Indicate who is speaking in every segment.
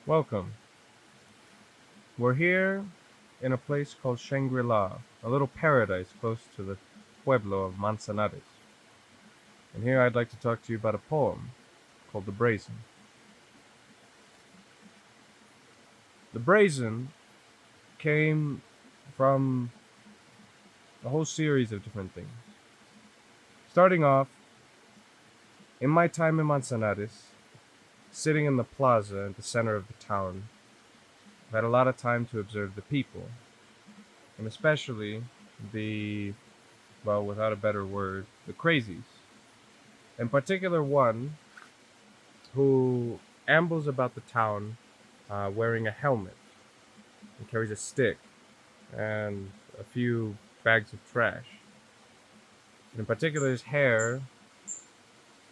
Speaker 1: Welcome. We're here in a place called Shangri-La, a little paradise close to the pueblo of Manzanares. And here I'd like to talk to you about a poem called The Brazen. The Brazen came from a whole series of different things. Starting off, in my time in Manzanares, sitting in the plaza at the center of the town, I've had a lot of time to observe the people, and especially the, well, without a better word, the crazies. In particular, one who ambles about the town wearing a helmet and carries a stick and a few bags of trash. And in particular, his hair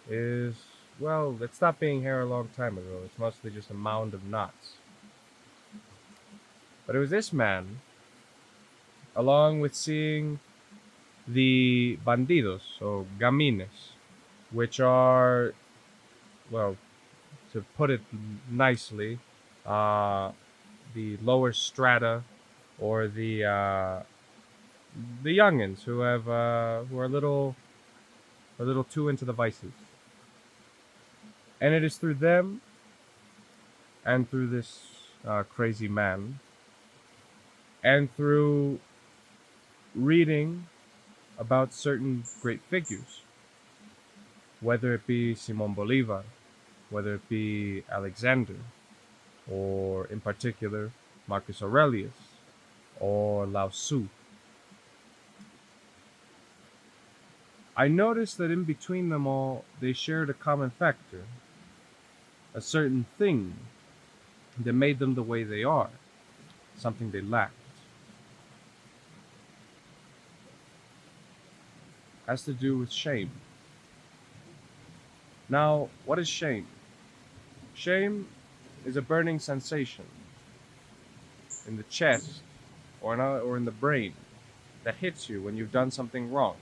Speaker 1: is, well, it stopped being hair a long time ago. It's mostly just a mound of knots. But it was this man, along with seeing the bandidos, or gamines, which are, well, to put it nicely, uh, the lower strata or the youngins who are a little too into the vices. And it is through them and through this crazy man and through reading about certain great figures, whether it be Simon Bolivar, whether it be Alexander, or in particular Marcus Aurelius or Lao Tzu, I noticed that in between them all, they shared a common factor, a certain thing that made them the way they are, something they lacked. Has to do with shame. Now, what is shame? Shame is a burning sensation in the chest or in the brain that hits you when you've done something wrong,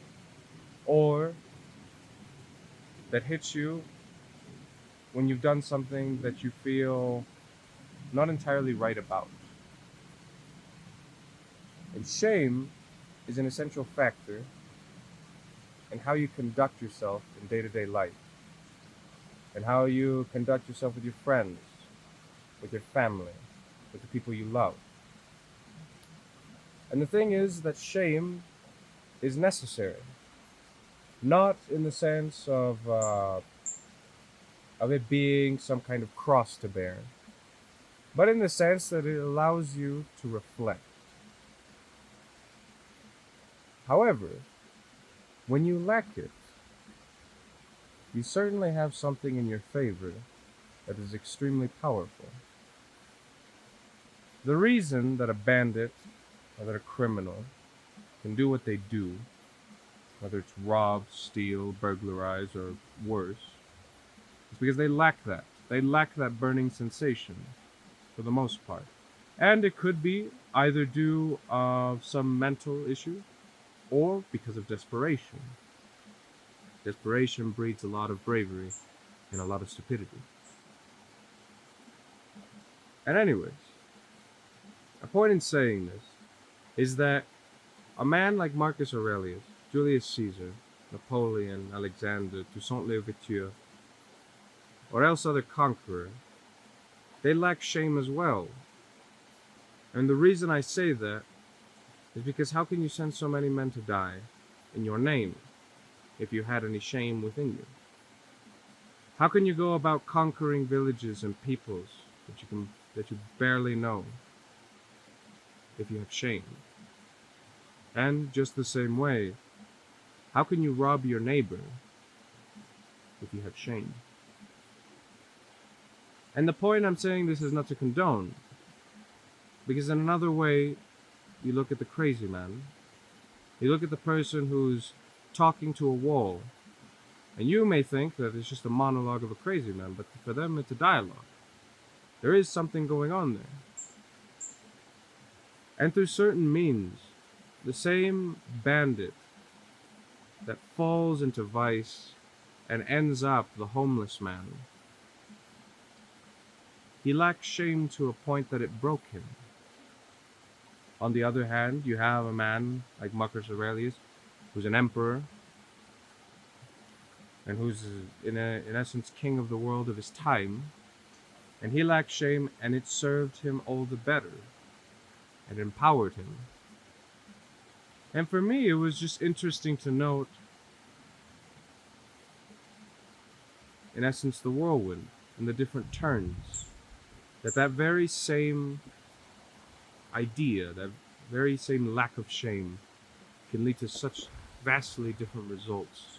Speaker 1: or that hits you when you've done something that you feel not entirely right about. And shame is an essential factor in how you conduct yourself in day to day life, and how you conduct yourself with your friends, with your family, with the people you love. And the thing is that shame is necessary, not in the sense of it being some kind of cross to bear, but in the sense that it allows you to reflect. However, when you lack it, you certainly have something in your favor that is extremely powerful. The reason that a bandit or that a criminal can do what they do, whether it's rob, steal, burglarize, or worse, is because they lack that. They lack that burning sensation for the most part. And it could be either due of some mental issue or because of desperation. Desperation breeds a lot of bravery and a lot of stupidity. And anyways, a point in saying this is that a man like Marcus Aurelius, Julius Caesar, Napoleon, Alexander, Toussaint Louverture, or else other conqueror, they lack shame as well. And the reason I say that is because how can you send so many men to die in your name if you had any shame within you? How can you go about conquering villages and peoples that you barely know if you have shame? And just the same way, how can you rob your neighbor if you have shame? And the point I'm saying this is not to condone, because in another way, you look at the crazy man, you look at the person who's talking to a wall, and you may think that it's just a monologue of a crazy man, but for them it's a dialogue. There is something going on there. And through certain means, the same bandit that falls into vice and ends up the homeless man He lacked shame to a point that it broke him. On the other hand, you have a man like Marcus Aurelius, who's an emperor, and who's in essence king of the world of his time, and he lacked shame, and it served him all the better. It empowered him. And for me, it was just interesting to note, in essence, the whirlwind and the different turns. That very same idea, that very same lack of shame, can lead to such vastly different results.